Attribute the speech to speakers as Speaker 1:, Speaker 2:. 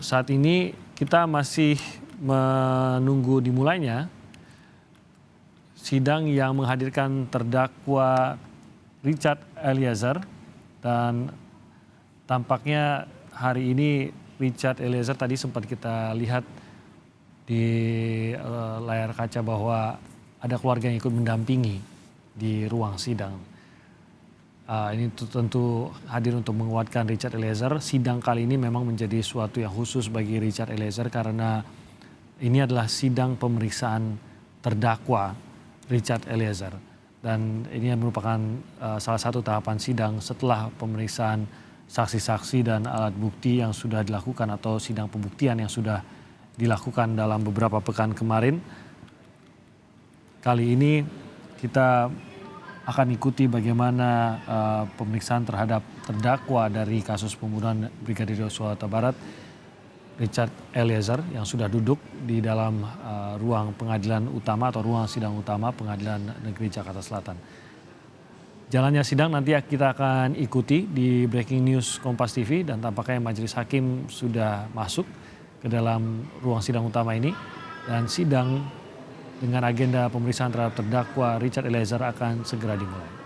Speaker 1: Saat ini kita masih menunggu dimulainya sidang yang menghadirkan terdakwa Richard Eliezer, dan tampaknya hari ini Richard Eliezer tadi sempat kita lihat di layar kaca bahwa ada keluarga yang ikut mendampingi di ruang sidang. Ini tentu hadir untuk menguatkan Richard Eliezer. Sidang kali ini memang menjadi suatu yang khusus bagi Richard Eliezer karena ini adalah sidang pemeriksaan terdakwa Richard Eliezer. Dan ini merupakan salah satu tahapan sidang setelah pemeriksaan saksi-saksi dan alat bukti yang sudah dilakukan atau sidang pembuktian yang sudah dilakukan dalam beberapa pekan kemarin. Kali ini kita akan ikuti bagaimana pemeriksaan terhadap terdakwa dari kasus pembunuhan Brigadir Yosua Huta Barat, Richard Eliezer, yang sudah duduk di dalam ruang pengadilan utama atau ruang sidang utama Pengadilan Negeri Jakarta Selatan. Jalannya sidang nanti kita akan ikuti di Breaking News Kompas TV, dan tampaknya majelis hakim sudah masuk ke dalam ruang sidang utama ini, dan sidang dengan agenda pemeriksaan terhadap terdakwa Richard Eliezer akan segera dimulai.